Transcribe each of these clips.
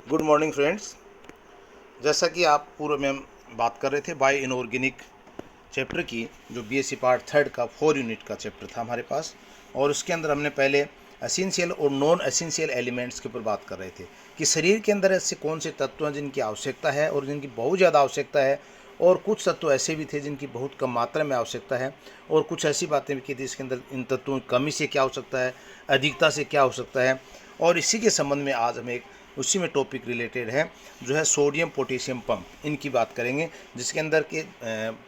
Good morning friends. जैसा कि आप पूर्व में हम बात कर रहे थे बायो इनऑर्गेनिक चैप्टर की, जो बीएससी पार्ट थर्ड का 4 यूनिट का चैप्टर था हमारे पास, और उसके अंदर हमने पहले एसेंशियल और नॉन एसेंशियल एलिमेंट्स के ऊपर बात कर रहे थे कि शरीर के अंदर ऐसे कौन से तत्व हैं जिनकी आवश्यकता है और जिनकी बहुत ज़्यादा आवश्यकता है, और कुछ तत्व ऐसे भी थे जिनकी बहुत कम मात्रा में आवश्यकता है, और कुछ ऐसी बातें भी की थी इसके अंदर इन तत्वों की कमी से क्या हो सकता है, अधिकता से क्या हो सकता है। और इसी के संबंध में आज हम एक उसी में टॉपिक रिलेटेड है जो है सोडियम पोटेशियम पंप, इनकी बात करेंगे, जिसके अंदर के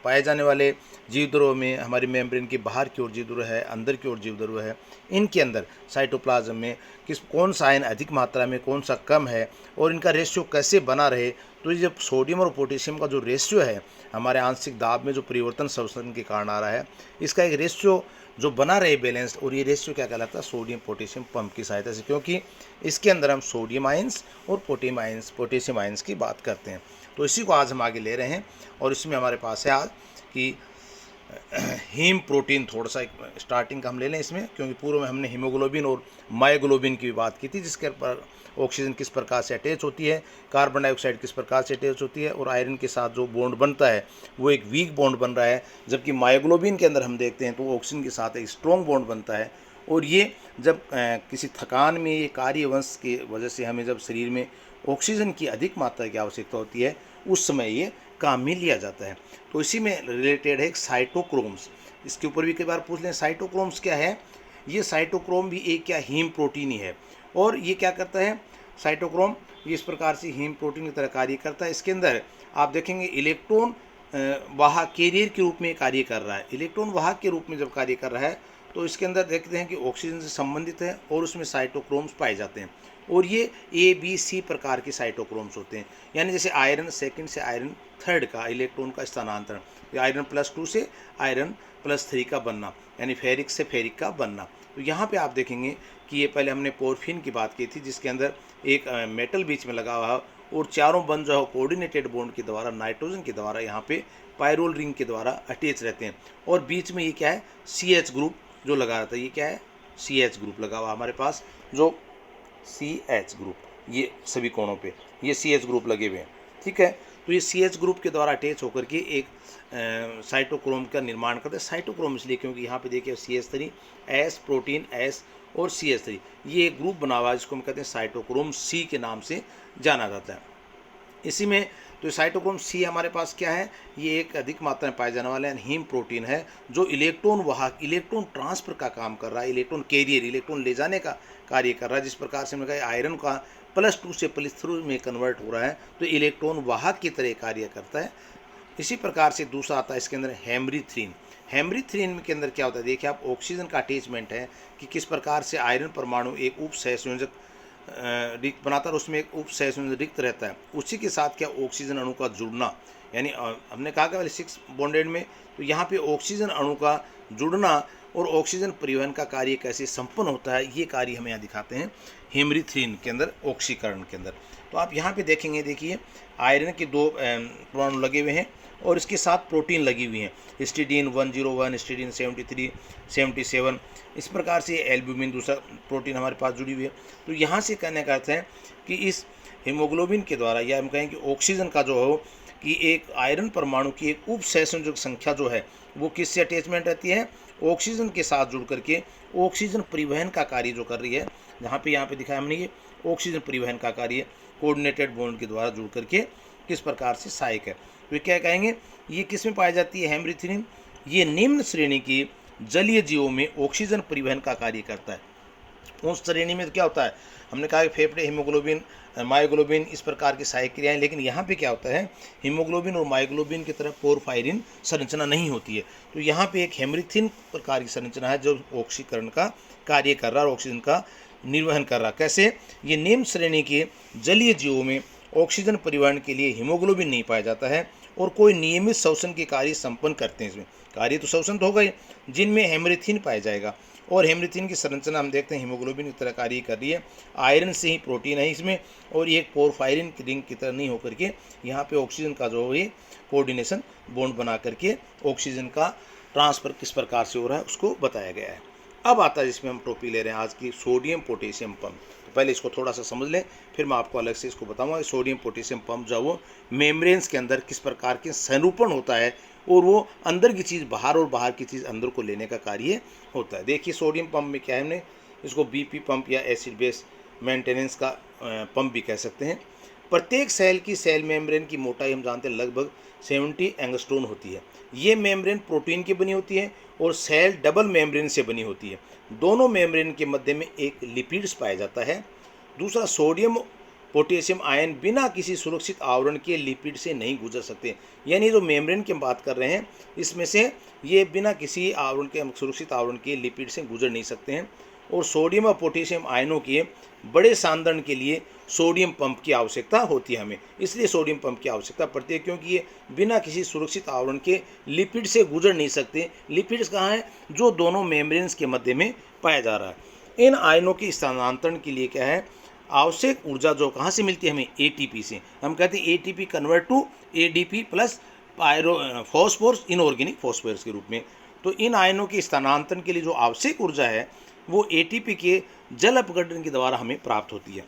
पाए जाने वाले जीवद्रव्य में हमारी मेम्ब्रेन के बाहर की ओर जीवद्रव्य है, अंदर की ओर जीवद्रव्य है, इनके अंदर साइटोप्लाज्म में कौन सा आयन अधिक मात्रा में, कौन सा कम है, और इनका रेशियो कैसे बना रहे। तो ये जब सोडियम और पोटेशियम का जो रेशियो है हमारे आंशिक दाब में जो परिवर्तन संवर्धन के कारण आ रहा है, इसका एक रेशियो जो बना रहे बैलेंस, और ये रेशियो क्या कहलाता है, सोडियम पोटेशियम पंप की सहायता से, क्योंकि इसके अंदर हम सोडियम आयंस और पोटेशियम आयंस की बात करते हैं। तो इसी को आज हम आगे ले रहे हैं, और इसमें हमारे पास है आज कि हीम प्रोटीन, थोड़ा सा स्टार्टिंग का हम ले लें इसमें, क्योंकि पूर्व में हमने हीमोग्लोबिन और मायोग्लोबिन की भी बात की थी, जिसके पर ऑक्सीजन किस प्रकार से अटैच होती है, कार्बन डाइऑक्साइड किस प्रकार से अटैच होती है, और आयरन के साथ जो बॉन्ड बनता है वो एक वीक बॉन्ड बन रहा है, जबकि मायोग्लोबिन के अंदर हम देखते हैं तो ऑक्सीजन के साथ एक स्ट्रॉन्ग बॉन्ड बनता है। और ये जब किसी थकान में, ये कार्यवंश की वजह से हमें जब शरीर में ऑक्सीजन की अधिक मात्रा की आवश्यकता होती है, उस समय ये काम में लिया जाता है। तो इसी में रिलेटेड है एक साइटोक्रोम्स, इसके ऊपर भी कई बार पूछ लें साइटोक्रोम्स क्या है। ये साइटोक्रोम भी एक क्या हीम प्रोटीन ही है, और ये क्या करता है साइटोक्रोम, ये इस प्रकार से हीम प्रोटीन की तरह कार्य करता है। इसके अंदर आप देखेंगे इलेक्ट्रॉन वाहक कैरियर के रूप में कार्य कर रहा है। इलेक्ट्रॉन वाहक के रूप में जब कार्य कर रहा है तो इसके अंदर देखते हैं कि ऑक्सीजन से संबंधित है, और उसमें साइटोक्रोम्स पाए जाते हैं, और ये ABC प्रकार के साइटोक्रोम्स होते हैं। यानी जैसे आयरन सेकंड से आयरन थर्ड का इलेक्ट्रॉन का स्थानांतरण, आयरन +2 से आयरन +3 का बनना, यानी फेरिक से फेरिक का बनना। तो यहाँ पे आप देखेंगे कि ये पहले हमने पोरफिन की बात की थी, जिसके अंदर एक मेटल बीच में लगा हुआ, और चारों बंद जो है कोऑर्डिनेटेड बॉन्ड के द्वारा, नाइट्रोजन के द्वारा यहाँ पे पायरोल रिंग के द्वारा अटैच रहते हैं, और बीच में ये क्या है, CH ग्रुप जो लगा रहता है, ये क्या है, CH ग्रुप लगा हुआ हमारे पास, जो CH ग्रुप, ये सभी कोणों पे ये CH ग्रुप लगे हुए हैं, ठीक है। तो ये CH ग्रुप के द्वारा अटैच होकर के एक साइटोक्रोम का निर्माण करते हैं। साइटोक्रोम इसलिए क्योंकि यहाँ पे देखिए CH3 S प्रोटीन S और CH3, ये एक ग्रुप बना हुआ है जिसको हम कहते हैं साइटोक्रोम C के नाम से जाना जाता है। इसी में तो साइटोक्रोम C हमारे पास क्या है, ये एक अधिक मात्रा में पाए जाने वाला हीम प्रोटीन है, जो इलेक्ट्रॉन वाहक, इलेक्ट्रॉन ट्रांसफर का काम कर रहा है, इलेक्ट्रॉन कैरियर, इलेक्ट्रॉन ले जाने का कार्य कर रहा है। जिस प्रकार से हमने कहा आयरन का +2 से +3 में कन्वर्ट हो रहा है, तो इलेक्ट्रॉन वाहक की तरह कार्य करता है। इसी प्रकार से दूसरा आता है इसके अंदर हेमरीथ्रिन। हेमरीथ्रिन के अंदर क्या होता है, देखिए आप, ऑक्सीजन का अटैचमेंट है कि किस प्रकार से आयरन परमाणु एक उप सहसंयोजक रिक्त बनाता है, उसमें एक उप सहसंयोजक रिक्त रहता है, उसी के साथ क्या ऑक्सीजन अणु का जुड़ना, यानी हमने कहा कि वाले 6 बॉन्डेड में, तो यहाँ पे ऑक्सीजन अणु का जुड़ना और ऑक्सीजन परिवहन का कार्य कैसे संपन्न होता है, ये कार्य हमें यहाँ दिखाते हैं हेमरीथ्रिन के अंदर, ऑक्सीकरण के अंदर। तो आप यहाँ पे देखेंगे, देखिए आयरन के 2 परमाणु लगे हुए हैं, और इसके साथ प्रोटीन लगी हुई हैं, हिस्टिडीन 101, हिस्टिडीन 73, 77, इस प्रकार से एल्ब्यूमिन दूसरा प्रोटीन हमारे पास जुड़ी हुई है। तो यहाँ से कहने का अर्थ है कि इस हीमोग्लोबिन के द्वारा, या हम कहें कि ऑक्सीजन का जो हो कि एक आयरन परमाणु की एक उप सहसंयोजक संख्या जो है वो किससे अटैचमेंट रहती है, ऑक्सीजन के साथ जुड़ करके ऑक्सीजन परिवहन का कार्य जो कर रही है। यहाँ पे दिखाया हमने, ये ऑक्सीजन परिवहन का कार्य कोऑर्डिनेटेड बॉन्ड के द्वारा जुड़ करके किस प्रकार से सहायक है। तो क्या कहेंगे, ये किस में पाई जाती है हेमरीथ्रिन, ये निम्न श्रेणी की जलीय जीवों में ऑक्सीजन परिवहन का कार्य करता है। उस श्रेणी में क्या होता है, हमने कहा कि फेफड़े, हीमोग्लोबिन, मायोग्लोबिन, इस प्रकार की सहायक क्रियाएं, लेकिन यहाँ पे क्या होता है, हीमोग्लोबिन और मायोग्लोबिन की तरह पोरफायरिन संरचना नहीं होती है। तो यहाँ पे एक हेमरीथ्रिन प्रकार की संरचना है जो ऑक्सीकरण का कार्य कर रहा है और ऑक्सीजन का निर्वहन कर रहा है। कैसे, ये निम्न श्रेणी के जलीय जीवों में ऑक्सीजन परिवहन के लिए हीमोग्लोबिन नहीं पाया जाता है, और कोई नियमित श्वसन के कार्य संपन्न करते हैं। इसमें कार्य तो श्वसन तो होगा ही, जिनमें हेमरीथ्रिन पाया जाएगा। और हेमरीथ्रिन की संरचना हम देखते हैं हीमोग्लोबिन की तरह कार्य कर रही है, आयरन से ही प्रोटीन है इसमें, और ये एक पोरफायरिन की रिंग की तरह नहीं होकर के यहाँ पे ऑक्सीजन का जो है कोऑर्डिनेशन बॉन्ड बना करके ऑक्सीजन का ट्रांसफर किस प्रकार से हो रहा है उसको बताया गया है। अब आता है जिसमें हम टॉपिक ले रहे हैं आज की, सोडियम पोटेशियम पंप। तो पहले इसको थोड़ा सा समझ लें, फिर मैं आपको अलग से इसको बताऊंगा। सोडियम पोटेशियम पंप जो है वो मेम्ब्रेन्स के अंदर किस प्रकार के संरूपण होता है और वो अंदर की चीज़ बाहर और बाहर की चीज़ अंदर को लेने का कार्य होता है। देखिए सोडियम पंप में क्या है, हमने इसको बीपी पंप या एसिड बेस मेंटेनेंस का पंप भी कह सकते हैं। प्रत्येक सेल की सेल मेम्ब्रेन की मोटाई हम जानते हैं लगभग 70 एंगस्ट्रोम होती है। ये मेम्ब्रेन प्रोटीन की बनी होती है और सेल डबल मेम्ब्रेन से बनी होती है। दोनों मेम्ब्रेन के मध्य में एक लिपिड्स पाया जाता है। दूसरा, सोडियम पोटेशियम आयन बिना किसी सुरक्षित आवरण के लिपिड से नहीं गुजर सकते। यानी जो मेम्ब्रेन की हम बात कर रहे हैं इसमें से ये बिना किसी आवरण के सुरक्षित आवरण के लिपिड से गुजर नहीं सकते हैं। और सोडियम और पोटेशियम आयनों के बड़े सांद्रण के लिए सोडियम पंप की आवश्यकता होती है हमें, इसलिए सोडियम पंप की आवश्यकता पड़ती है, क्योंकि ये बिना किसी सुरक्षित आवरण के लिपिड से गुजर नहीं सकते। लिपिड्स कहाँ हैं? जो दोनों मेम्ब्रेन्स के मध्य में पाया जा रहा है। इन आयनों के स्थानांतरण के लिए क्या है, आवश्यक ऊर्जा जो कहाँ से मिलती है हमें? एटीपी से। हम कहते हैं ATP convert to ADP plus phosphorus inorganic phosphorus के रूप में। तो इन आयनों के स्थानांतरण के लिए जो आवश्यक ऊर्जा है वो एटीपी के जल अपघटन के द्वारा हमें प्राप्त होती है।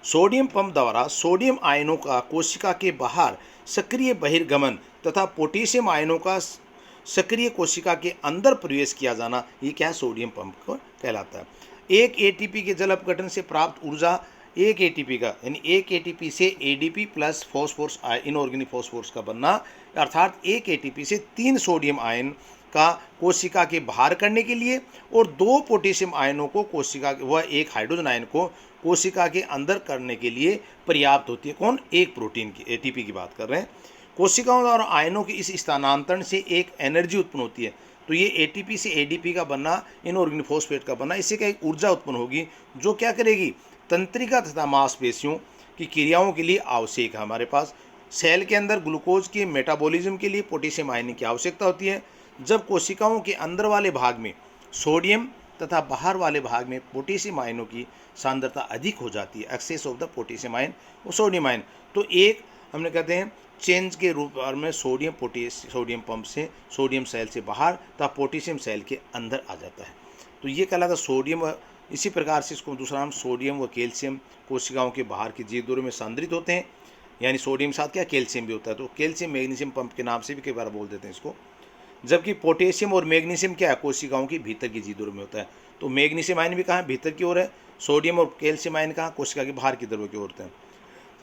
सोडियम पंप द्वारा सोडियम आयनों का कोशिका के बाहर सक्रिय बहिर्गमन तथा पोटेशियम आयनों का सक्रिय कोशिका के अंदर प्रवेश किया जाना, ये क्या है? सोडियम पंप को कहलाता है। एक एटीपी के जल अपघटन से प्राप्त ऊर्जा, एक एटीपी का यानी एक एटीपी से ADP plus phosphorus inorganic phosphorus का बनना, अर्थात एक एटीपी से 3 सोडियम आयन का कोशिका के बाहर करने के लिए और 2 पोटेशियम आयनों को कोशिका व एक हाइड्रोजन आयन को कोशिका के अंदर करने के लिए पर्याप्त होती है। कौन? एक प्रोटीन की, एटीपी की बात कर रहे हैं। कोशिकाओं और आयनों के इस स्थानांतरण से एक एनर्जी उत्पन्न होती है। तो ये एटीपी से एडीपी का बनना, इनऑर्गेनिक फॉस्फेट का बनना, इससे क्या एक ऊर्जा उत्पन्न होगी जो क्या करेगी? तंत्रिका तथा मांसपेशियों की क्रियाओं के लिए आवश्यक है। हमारे पास सेल के अंदर ग्लूकोज के मेटाबॉलिज्म के लिए पोटेशियम आयन की आवश्यकता होती है। जब कोशिकाओं के अंदर वाले भाग में सोडियम तथा बाहर वाले भाग में पोटेशियम आयनों की सांद्रता अधिक हो जाती है, excess of the potassium ion और सोडियम आयन, तो एक हमने कहते हैं चेंज के रूप में सोडियम पंप से सोडियम सेल से बाहर तथा पोटेशियम सेल के अंदर आ जाता है। तो ये कहलाता सोडियम। इसी प्रकार से इसको दूसरा नाम सोडियम व कैल्शियम कोशिकाओं के बाहर की जीवदोरों में सांद्रित होते हैं। यानी सोडियम के साथ क्या? कैल्शियम भी होता है। तो कैल्शियम मैग्नीशियम पंप के नाम से भी कई बार बोल देते हैं इसको। जबकि पोटेशियम और मैग्नीशियम क्या है? कोशिकाओं की भीतर की जीवदोरों में होता है। तो मैग्नीशियम आयन भी कहाँ? भीतर की ओर है। सोडियम और कैल्शियम आयन कहाँ? कोशिका के बाहर की तरफ की ओर होते हैं,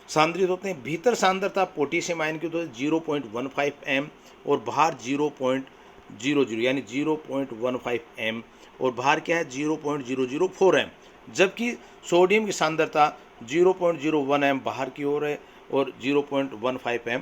सांद्रित होते हैं। भीतर सांद्रता पोटेशियम आयन की तो 0.15 m और बाहर 0.00 यानी 0.15 m और बाहर क्या है? 0.004 m। जबकि सोडियम की सांद्रता 0.01 m बाहर की ओर है और 0.15 m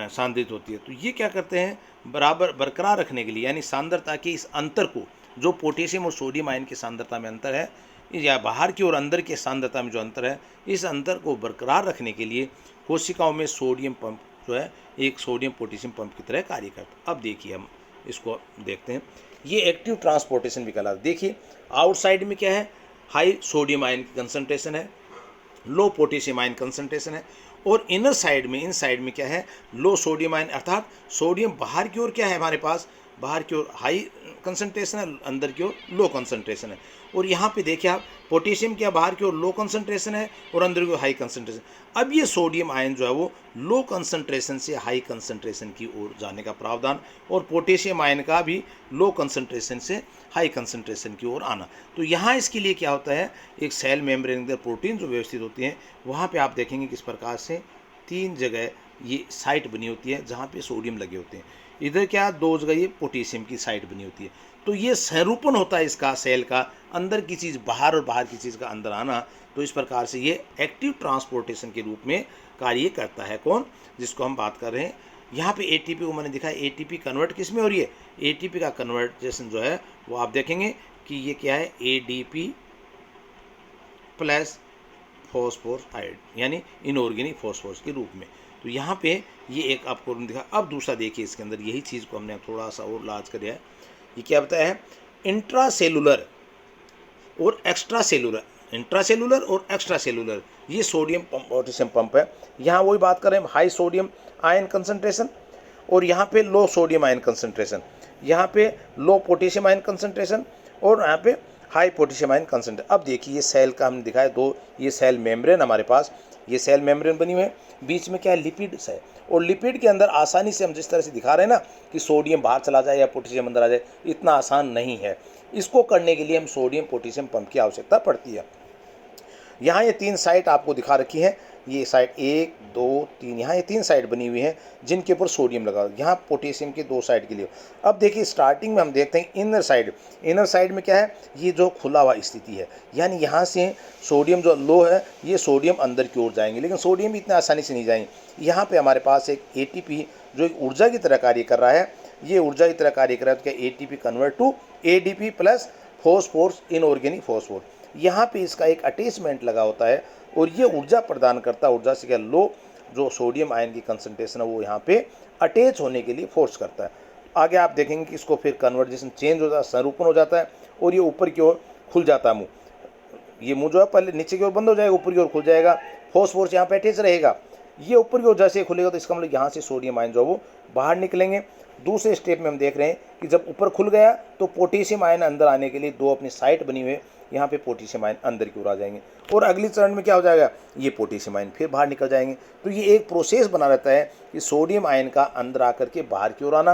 सांद्रित होती है। तो ये क्या करते हैं? बराबर बरकरार रखने के लिए, यानी सांद्रता के इस अंतर को, जो पोटेशियम और सोडियम आयन की सांद्रता में अंतर है या बाहर की और अंदर के सांद्रता में जो अंतर है, इस अंतर को बरकरार रखने के लिए कोशिकाओं में सोडियम पंप जो है एक सोडियम पोटेशियम पंप की तरह कार्य करता है। अब देखिए हम इसको देखते हैं। ये एक्टिव ट्रांसपोर्टेशन भी कहलाता है। देखिए आउटसाइड में क्या है? हाई सोडियम आयन की कंसंट्रेशन है, लो पोटेशियम आयन कंसंट्रेशन है। और इनर साइड में, इन साइड में क्या है? लो सोडियम आयन, अर्थात सोडियम बाहर की ओर क्या है हमारे पास? बाहर की ओर हाई कंसंट्रेशन है, अंदर की ओर लो कंसंट्रेशन है। और यहाँ पे देखिए आप, पोटेशियम क्या बाहर की ओर लो कंसंट्रेशन है और अंदर की ओर हाई कंसंट्रेशन। अब ये सोडियम आयन जो है वो लो कंसंट्रेशन से हाई कंसंट्रेशन की ओर जाने का प्रावधान, और पोटेशियम आयन का भी लो कंसंट्रेशन से हाई कंसंट्रेशन की ओर आना। तो यहाँ इसके लिए क्या होता है? एक सेल मेम्ब्रेन के अंदर प्रोटीन जो व्यवस्थित होती हैं, वहाँ पे आप देखेंगे किस प्रकार से 3 जगह ये साइट बनी होती है जहाँ पे सोडियम लगे होते हैं। इधर क्या? 2 जगह ये पोटेशियम की साइट बनी होती है। तो ये संरूपण होता है इसका, सेल का, अंदर की चीज़ बाहर और बाहर की चीज़ का अंदर आना। तो इस प्रकार से ये एक्टिव ट्रांसपोर्टेशन के रूप में कार्य करता है। कौन? जिसको हम बात कर रहे हैं यहाँ पे एटीपी को मैंने दिखा, एटीपी कन्वर्ट किस में हो रही है? एटीपी का कन्वर्टेशन जो है वो आप देखेंगे कि ये क्या है? एडीपी प्लस फॉस्फोरस आयोड यानी इनऑर्गेनिक फॉस्फोरस के रूप में। तो यहाँ पे ये एक आपको दिखा। अब दूसरा देखिए, इसके अंदर यही चीज़ को हमने थोड़ा सा और लाज कर दिया है। ये क्या बताया है? इंट्रासेलुलर और एक्स्ट्रा सेलुलर, इंट्रासेलुलर और एक्स्ट्रा सेलुलर, ये सोडियम पोटेशियम पंप है। यहाँ वही बात कर रहे हैं, हाई सोडियम आयन कंसंट्रेशन और यहाँ पे लो सोडियम आयन कंसंट्रेशन, यहाँ पे लो पोटेशियम आयन कंसंट्रेशन और यहाँ पे हाई पोटेशियम आयन कंसंट्रेशन। अब देखिए ये सेल का हमने दिखाया दो, ये सेल मेम्ब्रेन हमारे पास, ये सेल मेम्ब्रेन बनी हुई है, बीच में क्या है, लिपिड्स है, और लिपिड के अंदर आसानी से हम जिस तरह से दिखा रहे हैं ना कि सोडियम बाहर चला जाए या पोटेशियम अंदर आ जाए, इतना आसान नहीं है। इसको करने के लिए हम सोडियम पोटेशियम पंप की आवश्यकता पड़ती है। यहाँ ये 3 साइट आपको दिखा रखी है, ये साइड 1 2 3, यहाँ ये 3 साइड बनी हुई हैं जिनके ऊपर सोडियम लगा, यहाँ पोटेशियम की 2 साइड के लिए। अब देखिए स्टार्टिंग में हम देखते हैं इनर साइड में क्या है, ये जो खुला हुआ स्थिति है, यानी यहाँ से सोडियम जो लो है, ये सोडियम अंदर की ओर जाएंगे, लेकिन सोडियम भी इतना आसानी से नहीं जाएंगे। यहाँ पे हमारे पास एक ATP जो एक ऊर्जा की तरह कार्य कर रहा है, ये ऊर्जा की तरह कार्य कर रहा है, तो क्या ATP convert to ADP plus phosphorus, inorganic phosphor, यहाँ पे इसका एक अटैचमेंट लगा होता है और ये ऊर्जा प्रदान करता है। ऊर्जा से क्या, लो जो सोडियम आयन की कंसंट्रेशन है वो यहाँ पे अटैच होने के लिए फोर्स करता है। आगे आप देखेंगे कि इसको फिर कन्वर्जेशन चेंज हो जाता है, संरूपण हो जाता है और ये ऊपर की ओर खुल जाता है मुँह, ये मुँह जो है पहले नीचे की ओर बंद हो जाएगा, ऊपर की ओर खुल जाएगा, फॉस्फोरस यहाँ पे अटैच रहेगा, ये ऊपर की ओर जैसे खुलेगा तो इसका मतलब यहाँ से सोडियम आयन जो वो बाहर निकलेंगे। दूसरे स्टेप में हम देख रहे हैं कि जब ऊपर खुल गया तो पोटेशियम आयन अंदर आने के लिए 2 अपनी साइट बनी हुई है, यहाँ पे पोटेशियम आयन अंदर की ओर आ जाएंगे और अगली चरण में क्या हो जाएगा, ये पोटेशियम आयन फिर बाहर निकल जाएंगे। तो ये एक प्रोसेस बना रहता है कि सोडियम आयन का अंदर आकर के बाहर की ओर आना,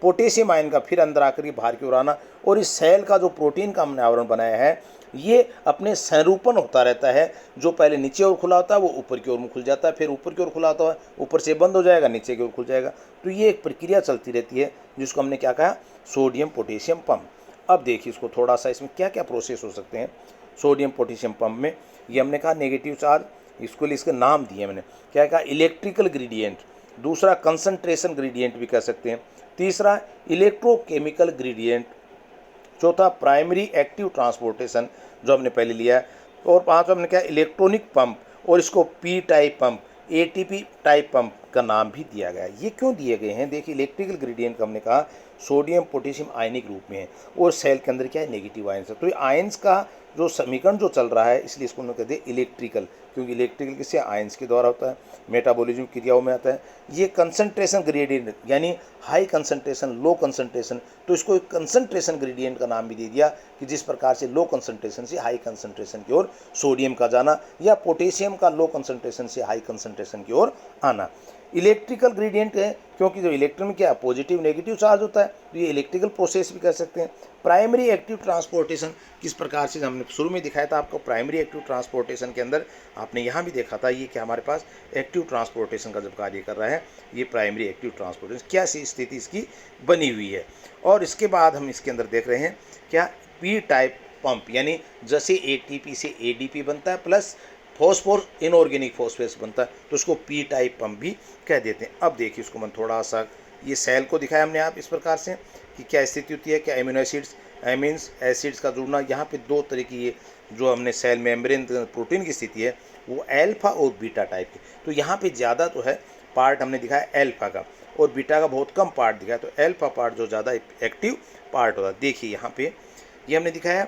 पोटेशियम आयन का फिर अंदर आकर के बाहर की ओर आना, और इस सेल का जो प्रोटीन का हमने आवरण बनाया है ये अपने संरूपण होता रहता है। जो पहले नीचे ओर खुला होता है वो ऊपर की ओर में खुल जाता है, फिर ऊपर की ओर खुला होता है ऊपर से बंद हो जाएगा, नीचे की ओर खुल जाएगा। तो ये एक प्रक्रिया चलती रहती है जिसको हमने क्या कहा, सोडियम पोटेशियम पंप। अब देखिए इसको थोड़ा सा, इसमें क्या क्या प्रोसेस हो सकते हैं सोडियम पोटेशियम पंप में। ये हमने कहा नेगेटिव चार्ज, इसको लिए इसके नाम दिए मैंने, क्या कहा, इलेक्ट्रिकल ग्रेडियंट, दूसरा कंसंट्रेशन ग्रेडियंट भी कह सकते हैं, तीसरा इलेक्ट्रोकेमिकल ग्रेडियंट, चौथा प्राइमरी एक्टिव ट्रांसपोर्टेशन जो हमने पहले लिया है, और पांचवा हमने क्या, इलेक्ट्रॉनिक पंप, और इसको P type pump, ATP type pump का नाम भी दिया गया है। ये क्यों दिए गए हैं, देखिए इलेक्ट्रिकल ग्रेडियंट का हमने कहा सोडियम पोटेशियम आयनिक रूप में है और सेल के अंदर क्या है, नेगेटिव आयंस है। तो ये आयंस का जो समीकरण जो चल रहा है इसलिए इसको हमने कह दिया इलेक्ट्रिकल, क्योंकि इलेक्ट्रिकल किससे, आयंस के द्वारा होता है, मेटाबॉलिज्म क्रियाओं में आता है। ये कंसंट्रेशन ग्रेडियंट यानी हाई कंसंट्रेशन लो कंसंट्रेशन, तो इसको एक कंसंट्रेशन ग्रेडियंट का नाम भी दे दिया कि जिस प्रकार से लो कंसंट्रेशन से हाई कंसंट्रेशन की ओर सोडियम का जाना या पोटेशियम का लो कंसंट्रेशन से हाई कंसंट्रेशन की ओर आना। इलेक्ट्रिकल ग्रेडियंट है क्योंकि जो इलेक्ट्रॉन में क्या पॉजिटिव नेगेटिव चार्ज होता है, तो ये इलेक्ट्रिकल प्रोसेस भी कर सकते हैं। प्राइमरी एक्टिव ट्रांसपोर्टेशन किस प्रकार से हमने शुरू में दिखाया था आपको, प्राइमरी एक्टिव ट्रांसपोर्टेशन के अंदर आपने यहाँ भी देखा था, ये क्या हमारे पास एक्टिव ट्रांसपोर्टेशन का जब कार्य कर रहा है, ये प्राइमरी एक्टिव ट्रांसपोर्टेशन क्या सी स्थिति इसकी बनी हुई है। और इसके बाद हम इसके अंदर देख रहे हैं क्या, P टाइप पंप, यानी जैसे ATP से ADP बनता है प्लस फॉस्फोर इनऑर्गेनिक फॉस्फेट्स बनता है, तो उसको P टाइप पंप भी कह देते हैं। अब देखिए उसको मैं थोड़ा सा, ये सेल को दिखाया हमने आप इस प्रकार से कि क्या स्थिति होती है, क्या एमिनो एसिड्स एमिन्स एसिड्स का जुड़ना, यहाँ पे 2 तरह की ये जो हमने सेल मेम्ब्रेन प्रोटीन की स्थिति है वो अल्फा और बीटा टाइप की। तो यहाँ पे ज़्यादा तो है पार्ट हमने दिखाया अल्फा का और बीटा का बहुत कम पार्ट दिखाया, तो अल्फा पार्ट जो ज़्यादा एक्टिव पार्ट होता है। देखिए यहाँ पे ये हमने दिखाया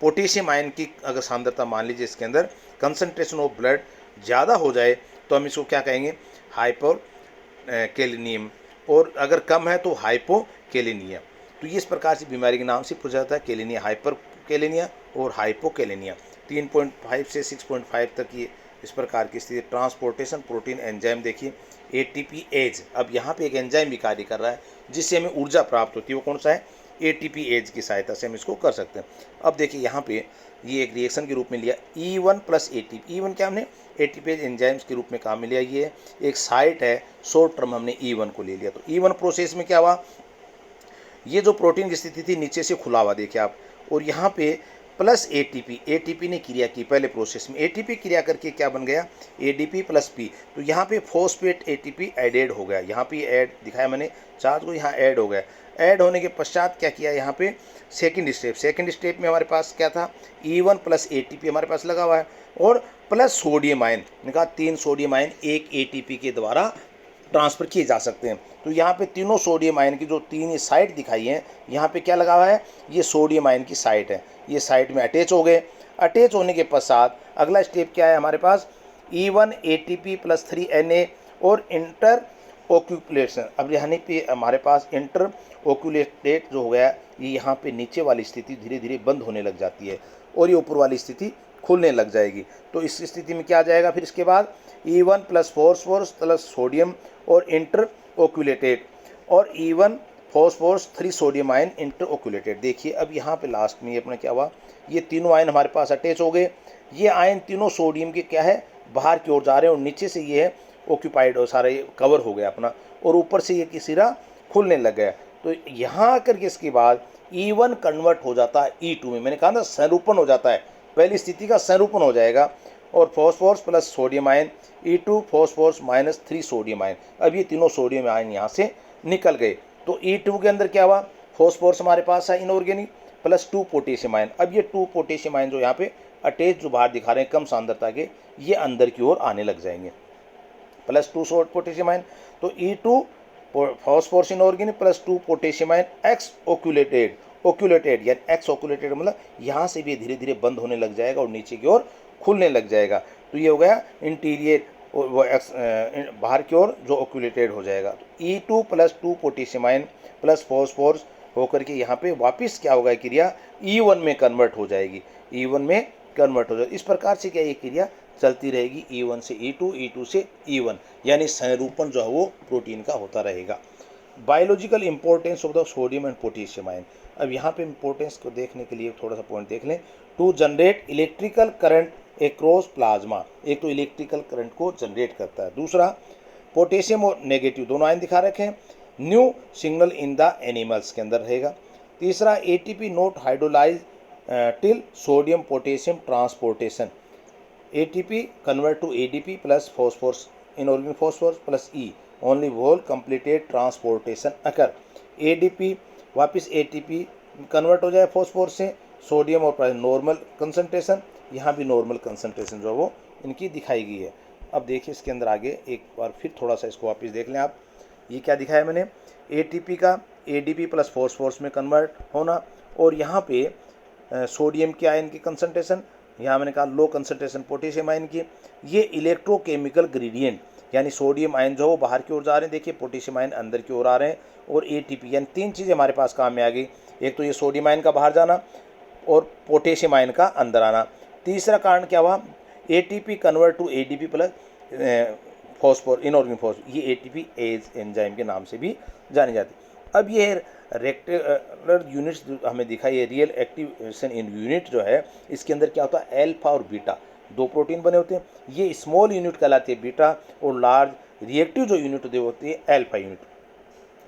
पोटेशियम आयन की अगर सांद्रता मान लीजिए इसके अंदर कंसंट्रेशन ऑफ ब्लड ज़्यादा हो जाए तो हम इसको क्या कहेंगे, हाइपर कैलिनियम, और अगर कम है तो हाइपोकेलिनिया। तो ये इस प्रकार से बीमारी के नाम से पूछा जाता है, कैलिनिया, हाइपर कैलिनिया और हाइपोकेलिनिया। 3.5 से 6.5 तक ये इस प्रकार की स्थिति। ट्रांसपोर्टेशन प्रोटीन एंजाइम देखिए ATP एज, अब यहाँ पे एक एंजाइम भी कार्य कर रहा है जिससे हमें ऊर्जा प्राप्त होती है, वो कौन सा है, ATP एज की सहायता से हम इसको कर सकते हैं। अब देखिए यहाँ पे ये एक रिएक्शन के रूप में लिया E1 प्लस ATP, E1 क्या हमने ATPase एंजाइम्स के रूप में काम में लिया, ये एक साइट है, शॉर्ट टर्म हमने E1 को ले लिया। तो E1 प्रोसेस में क्या हुआ, ये जो प्रोटीन की स्थिति थी नीचे से खुला हुआ देखिए आप, और यहाँ पे प्लस ATP ने क्रिया की पहले प्रोसेस में, ATP क्रिया करके क्या बन गया, ADP प्लस P, तो यहाँ पे फॉस्फेट ATP एडेड हो गया, यहाँ पे ऐड दिखाया मैंने चार्ज को, यहाँ ऐड हो गया। ऐड होने के पश्चात क्या किया, यहाँ पे सेकंड स्टेप में हमारे पास क्या था, E1 प्लस ATP हमारे पास लगा हुआ है और प्लस सोडियम आयन, निकाल 3 सोडियम आयन एक ATP के द्वारा ट्रांसफ़र किए जा सकते हैं। तो यहाँ पे तीनों सोडियम आयन की जो 3 साइट दिखाई हैं, यहाँ पे क्या लगा हुआ है, ये सोडियम आयन की साइट है, ये साइट में अटैच हो गए। अटैच होने के पश्चात अगला स्टेप क्या है हमारे पास, E1 ATP प्लस 3 Na और इंटर ओक्यूलेशन। अब यहाँ पे हमारे पास इंटर ओक्यूलेटेड जो हो गया, ये यहाँ पे नीचे वाली स्थिति धीरे धीरे बंद होने लग जाती है और ये ऊपर वाली स्थिति खुलने लग जाएगी। तो इस स्थिति में क्या आ जाएगा फिर इसके बाद E1 plus phosphorus plus sodium और इंटर ओक्यूलेटेड, और E1 phosphorus 3 sodium ion inter occluded. देखिए अब यहाँ पे लास्ट में ये अपना क्या हुआ, ये तीनों आयन हमारे पास अटैच हो गए। ये आयन तीनों सोडियम के क्या है, बाहर की ओर जा रहे हैं, और नीचे से ये है ऑक्यूपाइड और सारा ये कवर हो गया अपना, और ऊपर से ये सिरा खुलने लग गया। तो यहाँ आकर के इसके बाद E1 कन्वर्ट हो जाता है E2 में। मैंने कहा ना संरूपण हो जाता है, पहली स्थिति का संरूपण हो जाएगा, और phosphorus plus sodium ion E2 phosphorus minus 3 sodium ion. अब ये तीनों सोडियम आयन यहाँ से निकल गए। तो E2 के अंदर क्या हुआ, फॉस्फोरस हमारे पास है इनऑर्गेनिक प्लस 2 पोटेशियम आयन। अब ये 2 पोटेशियम आयन जो यहाँ पे अटैच जो बाहर दिखा रहे हैं कम सांद्रता के, ये अंदर की ओर आने लग जाएंगे, प्लस 2 पोटेशियम आयन। तो E2 phosphorus inorganic plus 2 potassium ion ex occluded, occluded यानी एक्स ओक्यूलेटेड मतलब यहाँ से भी धीरे धीरे बंद होने लग जाएगा और नीचे की ओर खुलने लग जाएगा। तो ये हो गया इंटीरियर, वो एक्स बाहर की ओर जो ओक्यूलेटेड हो जाएगा। तो E2 plus 2 potassium ion plus phosphorus होकर के यहाँ पे वापस क्या होगा, क्रिया E1 में कन्वर्ट हो जाएगी, E1 में कन्वर्ट हो जाएगी। इस प्रकार से क्या ये क्रिया चलती रहेगी E1 से E2, E2 से E1, यानी संरूपण जो है वो प्रोटीन का होता रहेगा। Biological importance of the sodium and potassium ion. अब यहाँ पे इंपॉर्टेंस को देखने के लिए थोड़ा सा पॉइंट देख लें। To generate electrical current across plasma, एक तो इलेक्ट्रिकल करंट को जनरेट करता है, दूसरा पोटेशियम और नेगेटिव दोनों आयन दिखा रखे हैं, new signal in the animals के अंदर रहेगा, तीसरा ATP not hydrolyse till sodium potassium transportation, ATP convert to ADP plus phosphorus inorganic phosphorus plus E only whole completed transportation occur। ADP वापस ATP कन्वर्ट हो जाए फॉस्फोरस से sodium और normal concentration, यहाँ भी नॉर्मल कंसंट्रेशन जो है वो इनकी दिखाई गई है। अब देखिए इसके अंदर आगे एक बार फिर थोड़ा सा इसको वापस देख लें आप, ये क्या दिखाया मैंने, ATP का ADP प्लस फॉस्फोरस में कन्वर्ट होना, और यहाँ पे सोडियम के आयन की कंसंट्रेशन, यहाँ मैंने कहा लो कंसंट्रेशन पोटेशियम आयन की। ये इलेक्ट्रोकेमिकल ग्रेडियंट यानी सोडियम आयन जो वो बाहर की ओर जा रहे हैं, देखिए पोटेशियम आयन अंदर की ओर आ रहे हैं, और ATP यानी तीन चीज़ें हमारे पास काम में आ गई, एक तो ये सोडियम आयन का बाहर जाना और पोटेशियम आयन का अंदर आना। तीसरा कारण क्या हुआ, ATP convert to ADP plus phosphor inorganic phosphor, ये ATP एज एंजाइम के नाम से भी जानी जाती। अब ये रेक्टेंगुलर यूनिट्स हमें दिखाई है, रियल एक्टिवेशन इन यूनिट जो है इसके अंदर क्या होता है, अल्फा और बीटा दो प्रोटीन बने होते हैं, ये स्मॉल यूनिट कहलाती है बीटा, और लार्ज रिएक्टिव जो यूनिट होती है अल्फा यूनिट।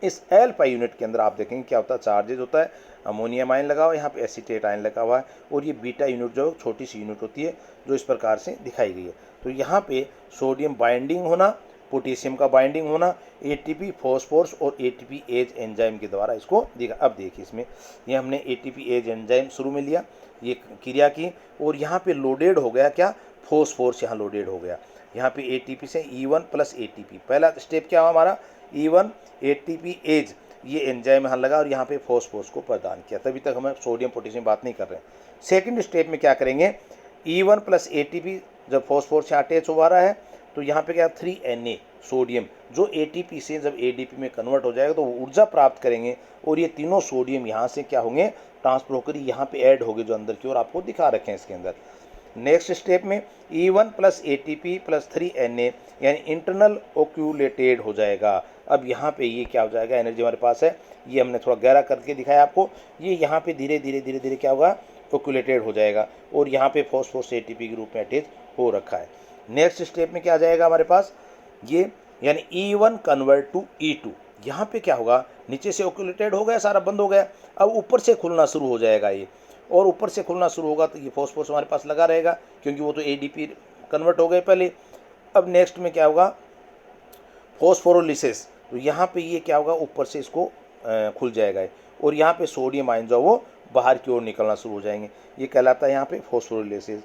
इस अल्फा यूनिट के अंदर आप देखेंगे क्या होता है, चार्जेज होता है, अमोनियम आयन लगा हुआ है, यहाँ पे एसीटेट आयन लगा हुआ है, और ये बीटा यूनिट जो छोटी सी यूनिट होती है जो इस प्रकार से दिखाई गई है। तो यहाँ पे सोडियम बाइंडिंग होना, पोटेशियम का बाइंडिंग होना, ATP फॉस्फोरस और ATP एज एंजाइम के द्वारा इसको दिखा। अब देखिए इसमें ये हमने ATP एज एंजाइम शुरू में लिया, ये क्रिया की, और यहाँ पे लोडेड हो गया क्या, फॉस्फोरस यहाँ लोडेड हो गया, यहाँ पे ATP से E1 प्लस ATP, पहला स्टेप क्या हुआ हमारा, E1 ATP एज ये एंजाइम यहाँ लगा और यहाँ पे फॉस्फोरस को प्रदान किया, तभी तक हम सोडियम पोटेशियम बात नहीं कर रहे हैं। सेकंड स्टेप में क्या करेंगे, E1 प्लस ATP जब फॉस्फोरस यहाँ अटैच हो रहा है तो यहाँ पे क्या 3Na सोडियम जो ATP से जब ADP में कन्वर्ट हो जाएगा तो वो ऊर्जा प्राप्त करेंगे, और ये तीनों सोडियम यहाँ से क्या होंगे, ट्रांसफर होकर यहाँ पे ऐड होंगे जो अंदर की ओर आपको दिखा रखे हैं इसके अंदर। नेक्स्ट स्टेप में E1 plus ATP plus 3Na यानी इंटरनल ओक्यूलेटेड हो जाएगा। अब यहाँ पे ये क्या हो जाएगा, एनर्जी हमारे पास है, ये हमने थोड़ा गहरा करके दिखाया आपको, ये यहाँ पे धीरे धीरे धीरे धीरे क्या होगा, ओक्यूलेटेड हो जाएगा, और यहाँ पे फॉस्फोरस ATP के रूप में अटैच हो रखा है। नेक्स्ट स्टेप में क्या आ जाएगा हमारे पास, ये यानी E1 कन्वर्ट टू E2, यहाँ पे क्या होगा, नीचे से ओक्यूलेटेड हो गया, सारा बंद हो गया, अब ऊपर से खुलना शुरू हो जाएगा ये, और ऊपर से खुलना शुरू होगा तो ये फॉस्फोरस हमारे पास लगा रहेगा क्योंकि वो तो ADP कन्वर्ट हो गए पहले। अब नेक्स्ट में क्या होगा, फॉस्फोरोलिसिस, तो यहाँ पे ये क्या होगा, ऊपर से इसको खुल जाएगा, और यहाँ पे सोडियम आयन जो वो बाहर की ओर निकलना शुरू हो जाएंगे, ये कहलाता है यहाँ पे फॉस्फोरोलिसिस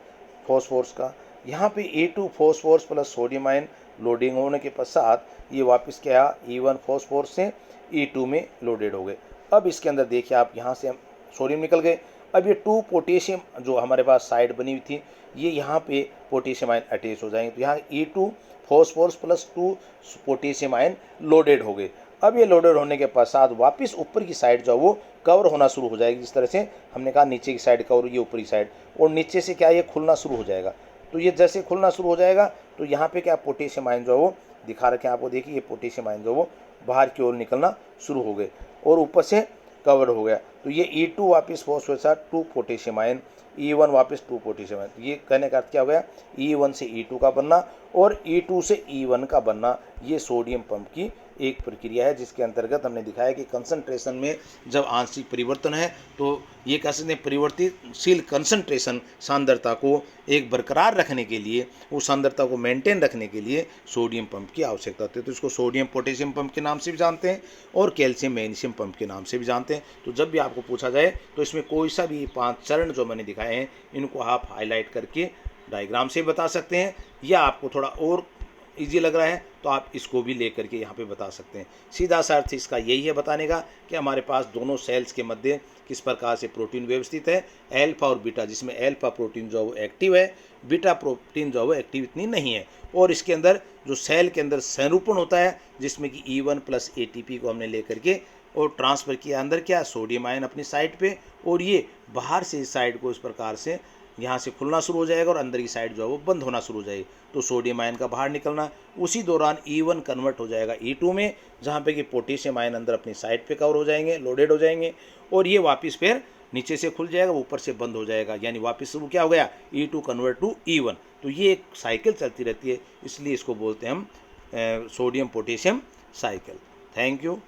फॉस्फोरस का। यहाँ पे A2 phosphorus plus sodium ion loading होने के पश्चात ये वापस क्या, E1 फॉस्फोरस से E2 में लोडेड हो गए। अब इसके अंदर देखिए आप, यहाँ से हम सोडियम निकल गए, अब ये 2 पोटेशियम जो हमारे पास साइड बनी हुई थी ये यहाँ पे पोटेशियम आयन अटैच हो जाएंगे। तो यहाँ E2 phosphorus plus 2 potassium ion loaded हो गए। अब ये लोडेड होने के पश्चात वापस ऊपर की साइड जो वो कवर होना शुरू हो जाएगी। जिस तरह से हमने कहा नीचे की साइड कवर, ये ऊपरी साइड, और नीचे से क्या ये खुलना शुरू हो जाएगा। तो ये जैसे खुलना शुरू हो जाएगा तो यहाँ पे क्या पोटेशियम आयन जो वो दिखा रखे हैं आपको, देखिए ये पोटेशियम आयन जो वो बाहर की ओर निकलना शुरू हो गए और ऊपर से कवर हो गया। तो ये E2 वापस फॉस्फोरस 2 पोटेशियम आयन, E1 वापस 2 पोटेशियम आयन। ये कहने का अर्थ क्या हो गया, E1 से E2 का बनना और E2 से E1 का बनना, ये सोडियम पंप की एक प्रक्रिया है जिसके अंतर्गत हमने दिखाया कि कंसंट्रेशन में जब आंशिक परिवर्तन है तो ये कह सकते हैं परिवर्तनशील कंसंट्रेशन सांद्रता को एक बरकरार रखने के लिए, उस सांद्रता को मेंटेन रखने के लिए सोडियम पंप की आवश्यकता होती है। तो इसको सोडियम पोटेशियम पंप के नाम से भी जानते हैं और कैल्शियम मैग्नीशियम पंप के नाम से भी जानते हैं। तो जब भी आपको पूछा जाए तो इसमें कोई सा भी 5 चरण जो मैंने दिखाए हैं इनको आप हाईलाइट करके डायग्राम से बता सकते हैं, या आपको थोड़ा और इजी लग रहा है तो आप इसको भी लेकर के यहाँ पे बता सकते हैं। सीधा सा अर्थ इसका यही है बताने का कि हमारे पास दोनों सेल्स के मध्य किस प्रकार से प्रोटीन व्यवस्थित है, अल्फा और बीटा, जिसमें अल्फा प्रोटीन जो है वो एक्टिव है, बीटा प्रोटीन जो है वो एक्टिव इतनी नहीं है। और इसके अंदर जो सेल के अंदर संरूपण होता है जिसमें कि E1 प्लस ATP को हमने लेकर के और ट्रांसफ़र किया अंदर क्या सोडियम आयन अपनी साइड पे, और ये बाहर से इस साइड को इस प्रकार से यहाँ से खुलना शुरू हो जाएगा और अंदर की साइड जो है वो बंद होना शुरू हो जाएगी। तो सोडियम आयन का बाहर निकलना, उसी दौरान E1 कन्वर्ट हो जाएगा E2 में, जहाँ पे कि पोटेशियम आयन अंदर अपनी साइड पे कवर हो जाएंगे, लोडेड हो जाएंगे, और ये वापस फिर नीचे से खुल जाएगा, ऊपर से बंद हो जाएगा, यानी वापस वो क्या हो गया E2 कन्वर्ट टू E1। तो ये एक साइकिल चलती रहती है, इसलिए इसको बोलते हैं हम sodium potassium cycle. Thank you.